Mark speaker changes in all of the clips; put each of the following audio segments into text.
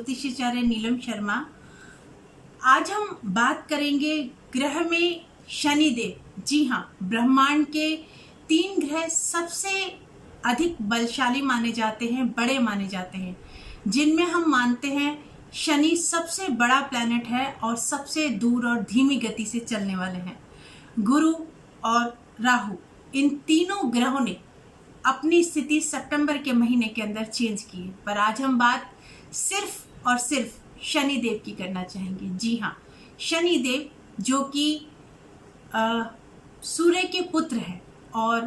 Speaker 1: ज्योतिषाचार्य नीलम शर्मा। आज हम बात करेंगे ग्रह में शनिदेव। जी हाँ, ब्रह्मांड के 3 ग्रह सबसे अधिक बलशाली माने जाते हैं, बड़े माने जाते हैं, जिनमें हम मानते हैं शनि सबसे बड़ा प्लैनेट है और सबसे दूर और धीमी गति से चलने वाले हैं। गुरु और राहु, इन तीनों ग्रहों ने अपनी स्थिति सितंबर के महीने के अंदर चेंज की है, पर आज हम बात सिर्फ और सिर्फ शनिदेव की करना चाहेंगे। जी हाँ, शनिदेव जो कि सूर्य के पुत्र हैं और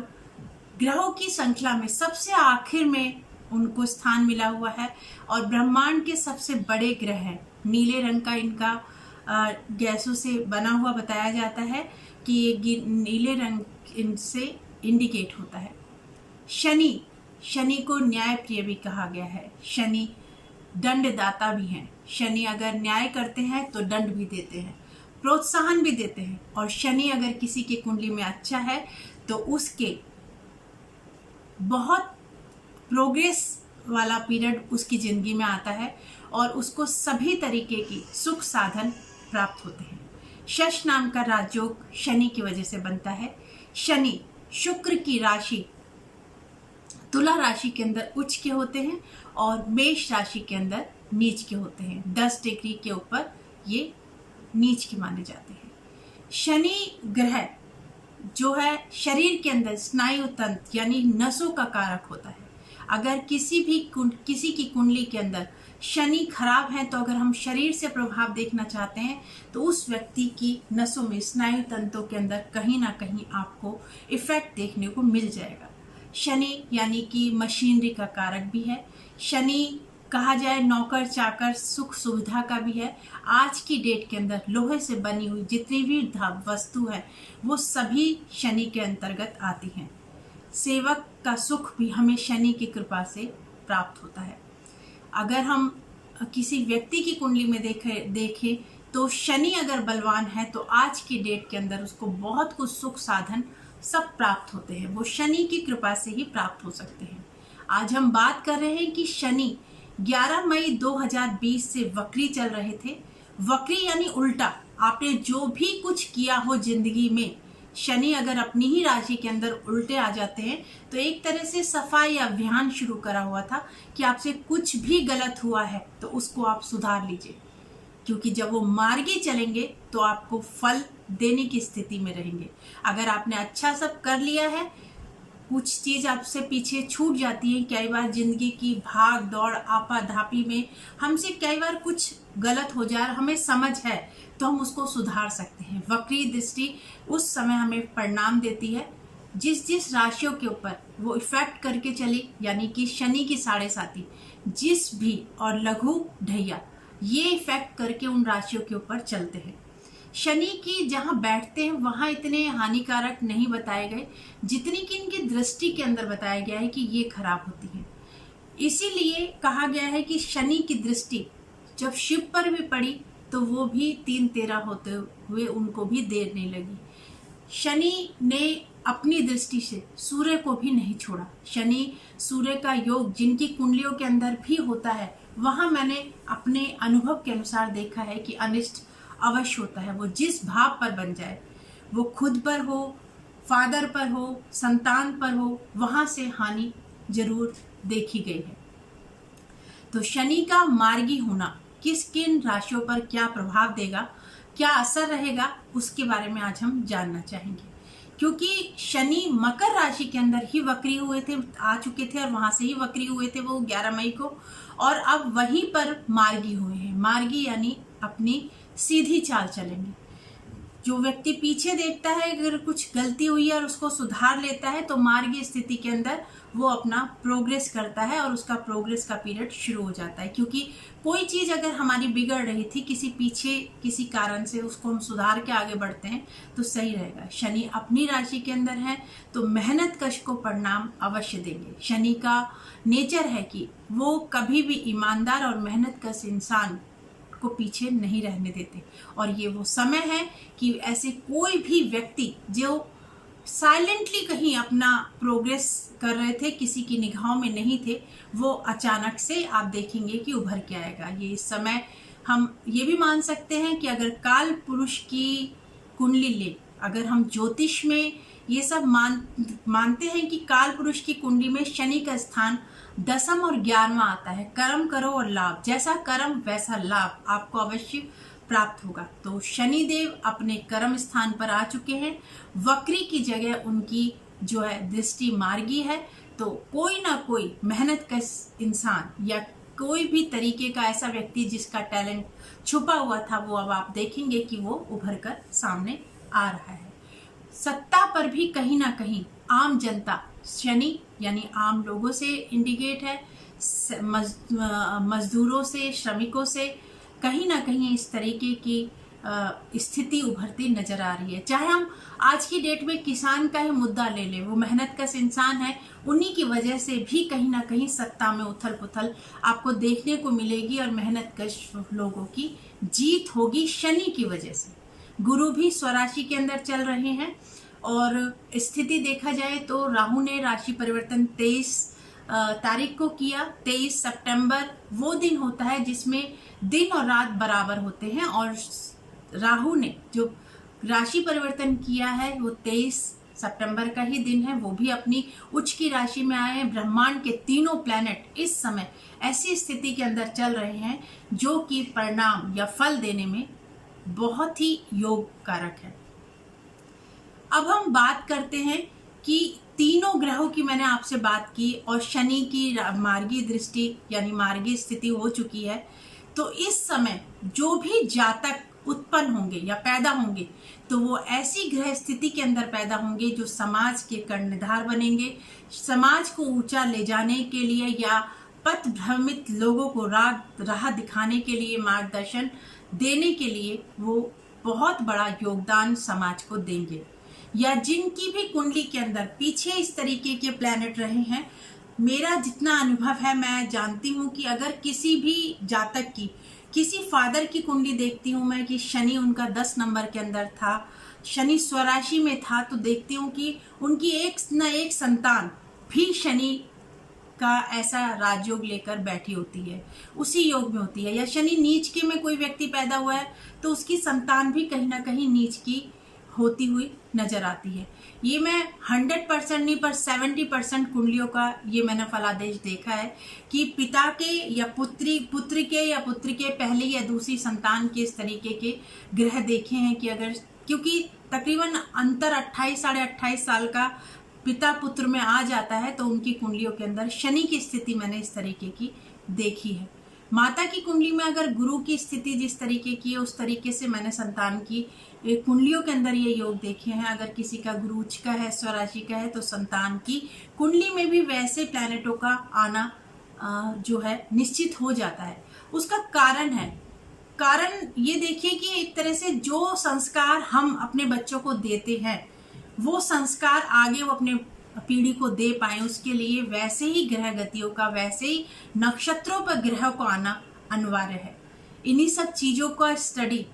Speaker 1: ग्रहों की श्रृंखला में सबसे आखिर में उनको स्थान मिला हुआ है और ब्रह्मांड के सबसे बड़े ग्रह हैं। नीले रंग का इनका गैसों से बना हुआ बताया जाता है कि ये नीले रंग इनसे इंडिकेट होता है। शनि को न्याय प्रिय भी कहा गया है। शनि दंडदाता भी हैं। शनि अगर न्याय करते हैं तो दंड भी देते हैं, प्रोत्साहन भी देते हैं। और शनि अगर किसी की कुंडली में अच्छा है तो उसके बहुत प्रोग्रेस वाला पीरियड उसकी जिंदगी में आता है और उसको सभी तरीके की सुख साधन प्राप्त होते हैं। शश नाम का राजयोग शनि की वजह से बनता है। शनि शुक्र की राशि तुला राशि के अंदर उच्च के होते हैं और मेष राशि के अंदर नीच के होते हैं। 10 डिग्री के ऊपर ये नीच के माने जाते हैं। शनि ग्रह जो है शरीर के अंदर स्नायु तंत्र यानी नसों का कारक होता है। अगर किसी की कुंडली के अंदर शनि खराब है तो अगर हम शरीर से प्रभाव देखना चाहते हैं तो उस व्यक्ति की नसों में स्नायु तंत्रों के अंदर कहीं ना कहीं आपको इफेक्ट देखने को मिल जाएगा। शनि यानी कि मशीनरी का कारक भी है। शनि कहा जाए नौकर चाकर सुख सुविधा का भी है। आज की डेट के अंदर लोहे से बनी हुई जितनी भी वस्तु है वो सभी शनि के अंतर्गत आती हैं। सेवक का सुख भी हमें शनि की कृपा से प्राप्त होता है। अगर हम किसी व्यक्ति की कुंडली में देखें तो शनि अगर बलवान है तो आज की डेट के अंदर उसको बहुत कुछ सुख साधन सब प्राप्त होते हैं। वो शनि की कृपा से ही प्राप्त हो सकते हैं। आज हम बात कर रहे हैं कि शनि 11 मई 2020 से वक्री चल रहे थे। वक्री यानी उल्टा। आपने जो भी कुछ किया हो जिंदगी में, शनि अगर अपनी ही राशि के अंदर उल्टे आ जाते हैं तो एक तरह से सफाई अभियान शुरू करा हुआ था कि आपसे कुछ भी गलत हुआ है तो उसको आप सुधार लीजिए, क्योंकि जब वो मार्गी चलेंगे तो आपको फल देने की स्थिति में रहेंगे। अगर आपने अच्छा सब कर लिया है, कुछ चीज आपसे पीछे छूट जाती है। कई बार जिंदगी की भाग दौड़ आपाधापी में हमसे कई बार कुछ गलत हो जाए, हमें समझ है तो हम उसको सुधार सकते हैं। वक्री दृष्टि उस समय हमें परिणाम देती है जिस राशियों के ऊपर वो इफेक्ट करके चली, यानी कि शनि की 7.5 जिस भी और लघु ढैया ये इफेक्ट करके उन राशियों के ऊपर चलते हैं। शनि की जहां बैठते हैं वहां इतने हानिकारक नहीं बताए गए जितनी कि इनकी दृष्टि के अंदर बताया गया है कि ये खराब होती है। इसीलिए कहा गया है कि शनि की दृष्टि जब शिव पर भी पड़ी तो वो भी 3-13 होते हुए उनको भी देर नहीं लगी। शनि ने अपनी दृष्टि से सूर्य को भी नहीं छोड़ा। शनि सूर्य का योग जिनकी कुंडलियों के अंदर भी होता है वहां मैंने अपने अनुभव के अनुसार देखा है कि अनिष्ट अवश्य होता है। वो जिस भाव पर बन जाए, वो खुद पर हो, फादर पर हो, संतान पर हो, वहां से हानि जरूर देखी गई है। तो शनि का मार्गी होना किस किन राशियों पर क्या प्रभाव देगा, क्या असर रहेगा, उसके बारे में आज हम जानना चाहेंगे। क्योंकि शनि मकर राशि के अंदर ही वक्री हुए थे, आ चुके थे और वहां से ही वक्री हुए थे वो 11 मई को, और अब वहीं पर मार्गी हुए हैं। मार्गी यानी अपनी सीधी चाल चलेंगे। जो व्यक्ति पीछे देखता है अगर कुछ गलती हुई है और उसको सुधार लेता है तो मार्गी स्थिति के अंदर वो अपना प्रोग्रेस करता है और उसका प्रोग्रेस का पीरियड शुरू हो जाता है। क्योंकि कोई चीज अगर हमारी बिगड़ रही थी किसी कारण से, उसको हम सुधार के आगे बढ़ते हैं तो सही रहेगा। शनि अपनी राशि के अंदर है तो मेहनत कश को परिणाम अवश्य देंगे। शनि का नेचर है कि वो कभी भी ईमानदार और मेहनत कश इंसान को पीछे नहीं रहने देते। और ये वो समय है कि ऐसे कोई भी व्यक्ति जो साइलेंटली कहीं अपना प्रोग्रेस कर रहे थे, किसी की निगाहों में नहीं थे, वो अचानक से आप देखेंगे कि उभर के आएगा। ये इस समय हम ये भी मान सकते हैं कि अगर काल पुरुष की कुंडली ले, अगर हम ज्योतिष में ये सब मानते हैं कि काल पुरुष की कुंडली में शनि का स्थान 10वां और 11वां आता है। कर्म करो और लाभ, जैसा कर्म वैसा लाभ आपको अवश्य प्राप्त होगा। तो शनि देव अपने कर्म स्थान पर आ चुके हैं, वक्री की जगह उनकी जो है दृष्टि मार्गी है। तो कोई ना कोई मेहनत का इंसान या कोई भी तरीके का ऐसा व्यक्ति जिसका टैलेंट छुपा हुआ था, वो अब आप देखेंगे कि वो उभर कर सामने आ रहा है। सत्ता पर भी कहीं ना कहीं आम जनता, शनि यानी आम लोगों से इंडिकेट है, मजदूरों से, श्रमिकों से कहीं ना कहीं इस तरीके की स्थिति उभरती नजर आ रही है। चाहे हम आज की डेट में किसान का ही मुद्दा ले लें, वो मेहनत कश इंसान है, उन्हीं की वजह से भी कहीं ना कहीं सत्ता में उथल पुथल आपको देखने को मिलेगी और मेहनत कश लोगों की जीत होगी शनि की वजह से। गुरु भी स्वराशि के अंदर चल रहे हैं और स्थिति देखा जाए तो राहु ने राशि परिवर्तन 23 तारीख को किया। 23 सितंबर वो दिन होता है जिसमें दिन और रात बराबर होते हैं, और राहु ने जो राशि परिवर्तन किया है वो 23 सितंबर का ही दिन है। वो भी अपनी उच्च की राशि में आए हैं। ब्रह्मांड के तीनों प्लैनेट इस समय ऐसी स्थिति के अंदर चल रहे हैं जो कि परिणाम या फल देने में बहुत ही योग कारक है। अब हम बात करते हैं कि तीनों ग्रहों की मैंने आपसे बात की और शनि की मार्गी दृष्टि यानी मार्गी स्थिति हो चुकी है। तो इस समय जो भी जातक उत्पन्न होंगे या पैदा होंगे तो वो ऐसी ग्रह स्थिति के अंदर पैदा होंगे जो समाज के कर्णधार बनेंगे, समाज को ऊंचा ले जाने के लिए या पथ भ्रमित लोगों को राह दिखाने के लिए, मार्गदर्शन देने के लिए वो बहुत बड़ा योगदान समाज को देंगे। या जिनकी भी कुंडली के अंदर पीछे इस तरीके के प्लैनेट रहे हैं, मेरा जितना अनुभव है मैं जानती हूँ कि अगर किसी भी जातक की, किसी फादर की कुंडली देखती हूँ मैं कि शनि उनका 10 नंबर के अंदर था, शनि स्वराशि में था, तो देखती हूँ कि उनकी एक न एक संतान भी शनि का ऐसा राजयोग लेकर बैठी होती है, उसी योग में होती है। या शनि नीच के में कोई व्यक्ति पैदा हुआ है तो उसकी संतान भी कहीं ना कहीं नीच की होती हुई नजर आती है। ये मैं 100% नहीं पर 70% कुंडलियों का ये मैंने फलादेश देखा है कि पिता के या पुत्र के या पुत्री के पहले या दूसरी संतान के इस तरीके के ग्रह देखे हैं कि अगर, क्योंकि तकरीबन अंतर 28 साढ़े 28 साल का पिता पुत्र में आ जाता है तो उनकी कुंडलियों के अंदर शनि की स्थिति मैंने इस तरीके की देखी है। माता की कुंडली में अगर गुरु की स्थिति जिस तरीके की है उस तरीके से मैंने संतान की कुंडलियों के अंदर ये योग देखे हैं। अगर किसी का गुरु उच्च का है, स्वराशि का है, तो संतान की कुंडली में भी वैसे प्लैनेटों का आना जो है निश्चित हो जाता है। उसका कारण ये देखिए कि एक तरह से जो संस्कार हम अपने बच्चों को देते हैं वो संस्कार आगे वो अपने पीढ़ी को दे पाए, उसके लिए वैसे ही ग्रह गतियों का, वैसे ही नक्षत्रों पर ग्रह को आना अनिवार्य है। इन्हीं सब चीजों का स्टडी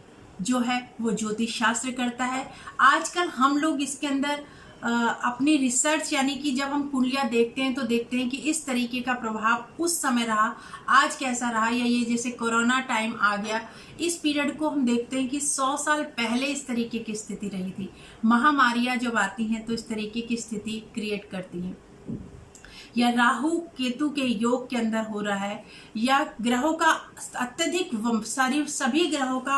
Speaker 1: जो है वो ज्योतिष शास्त्र करता है। आजकल हम लोग इसके अंदर अपनी रिसर्च यानी कि जब हम कुंडलियां देखते हैं तो देखते हैं कि इस तरीके का प्रभाव उस समय रहा, आज कैसा रहा, या ये जैसे कोरोना टाइम आ गया, इस पीरियड को हम देखते हैं कि 100 साल पहले इस तरीके की स्थिति रही थी। महामारियां जब आती हैं तो इस तरीके की स्थिति क्रिएट करती हैं। या राहु केतु के योग के अंदर हो रहा है, या ग्रहों का अत्यधिक सभी ग्रहों का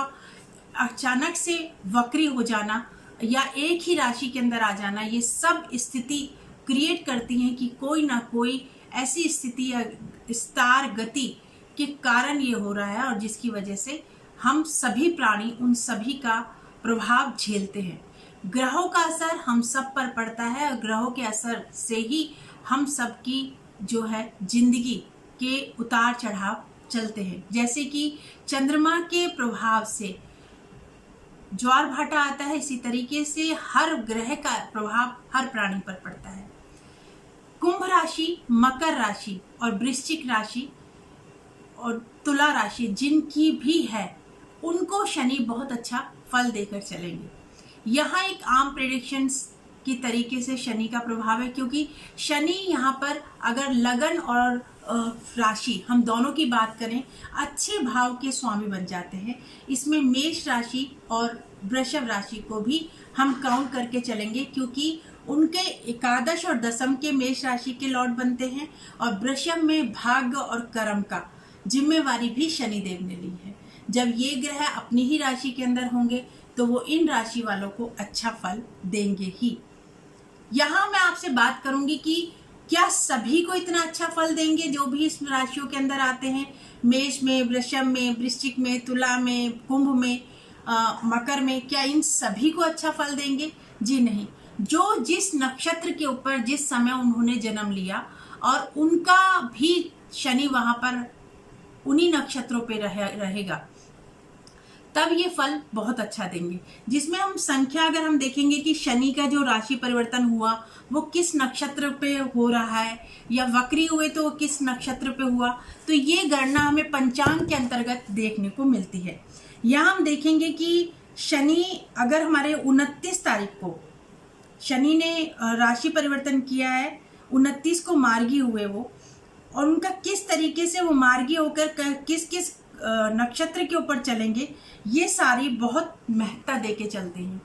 Speaker 1: अचानक से वक्री हो जाना या एक ही राशि के अंदर आ जाना, ये सब स्थिति क्रिएट करती हैं कि कोई ना कोई ऐसी स्थिति या विस्तार गति के कारण ये हो रहा है और जिसकी वजह से हम सभी प्राणी उन सभी का प्रभाव झेलते हैं। ग्रहों का असर हम सब पर पड़ता है और ग्रहों के असर से ही हम सब की जो है जिंदगी के उतार चढ़ाव चलते हैं। जैसे कि चंद्रमा के प्रभाव से ज्वार भाटा आता है, इसी तरीके से हर ग्रह का प्रभाव हर प्राणी पर पड़ता है। कुंभ राशि, मकर राशि और वृश्चिक राशि और तुला राशि जिनकी भी है उनको शनि बहुत अच्छा फल देकर चलेंगे। यहाँ एक आम प्रेडिक्शंस की तरीके से शनि का प्रभाव है, क्योंकि शनि यहाँ पर अगर लगन और राशि हम दोनों की बात करें, अच्छे भाव के स्वामी बन जाते हैं। इसमें मेष राशि और वृषभ राशि को भी हम काउंट करके चलेंगे, क्योंकि उनके एकादश और दशम के मेष राशि के लॉर्ड बनते हैं, और वृषभ में भाग्य और कर्म का जिम्मेवारी भी शनिदेव ने ली है। जब ये ग्रह अपनी ही राशि के अंदर होंगे तो वो इन राशि वालों को अच्छा फल देंगे ही। यहाँ मैं आपसे बात करूंगी कि क्या सभी को इतना अच्छा फल देंगे जो भी इस राशियों के अंदर आते हैं, मेष में, वृषभ में, वृश्चिक में, तुला में, कुंभ में, मकर में, क्या इन सभी को अच्छा फल देंगे? जी नहीं। जो जिस नक्षत्र के ऊपर जिस समय उन्होंने जन्म लिया और उनका भी शनि वहां पर उन्हीं नक्षत्रों पे रहेगा, तब ये फल बहुत अच्छा देंगे। जिसमें हम संख्या अगर हम देखेंगे कि शनि का जो राशि परिवर्तन हुआ वो किस नक्षत्र पे हो रहा है, या वक्री हुए तो वो किस नक्षत्र पे हुआ, तो ये गणना हमें पंचांग के अंतर्गत देखने को मिलती है। यहाँ हम देखेंगे कि शनि अगर हमारे 29 तारीख को शनि ने राशि परिवर्तन किया है, 29 को मार्गी हुए वो, और उनका किस तरीके से वो मार्गी होकर किस किस नक्षत्र के ऊपर चलेंगे, ये सारी बहुत महत्ता देके चलते हैं।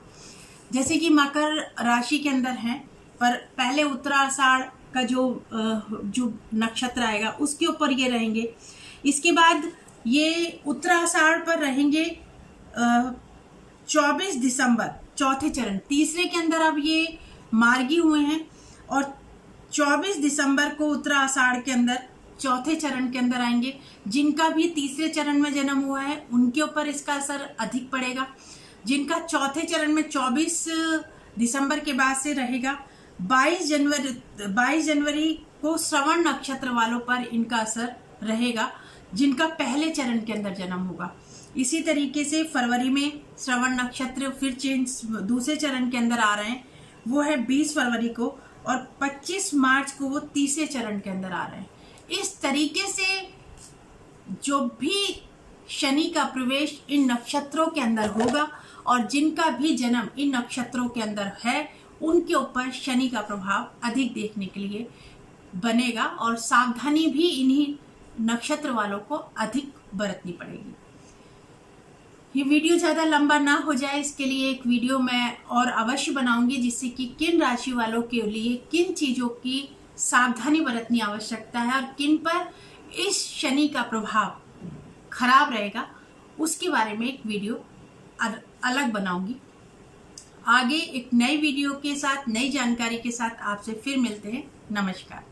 Speaker 1: जैसे कि मकर राशि के अंदर हैं, पर पहले उत्तराषाढ़ का जो नक्षत्र आएगा उसके ऊपर ये रहेंगे। इसके बाद ये उत्तराषाढ़ पर रहेंगे 24 दिसंबर, चौथे चरण, तीसरे के अंदर अब ये मार्गी हुए हैं, और 24 दिसंबर को उत्तराषाढ़ के अंदर चौथे चरण के अंदर आएंगे। जिनका भी तीसरे चरण में जन्म हुआ है उनके ऊपर इसका असर अधिक पड़ेगा। जिनका चौथे चरण में 24 दिसंबर के बाद से रहेगा, 22 जनवरी को श्रवण नक्षत्र वालों पर इनका असर रहेगा, जिनका पहले चरण के अंदर जन्म होगा। इसी तरीके से फरवरी में श्रवण नक्षत्र फिर चेंज दूसरे चरण के अंदर आ रहे हैं, वो है 20 फरवरी को, और 25 मार्च को वो तीसरे चरण के अंदर आ रहे हैं। इस तरीके से जो भी शनि का प्रवेश इन नक्षत्रों के अंदर होगा और जिनका भी जन्म इन नक्षत्रों के अंदर है, उनके ऊपर शनि का प्रभाव अधिक देखने के लिए बनेगा, और सावधानी भी इन्हीं नक्षत्र वालों को अधिक बरतनी पड़ेगी। ये वीडियो ज़्यादा लंबा ना हो जाए, इसके लिए एक वीडियो मैं और अवश्य बनाऊंगी, जिससे कि किन राशि वालों के लिए किन चीज़ों की सावधानी बरतनी आवश्यकता है और किन पर इस शनि का प्रभाव खराब रहेगा, उसके बारे में एक वीडियो अलग बनाऊंगी। आगे एक नई वीडियो के साथ, नई जानकारी के साथ आपसे फिर मिलते हैं। नमस्कार।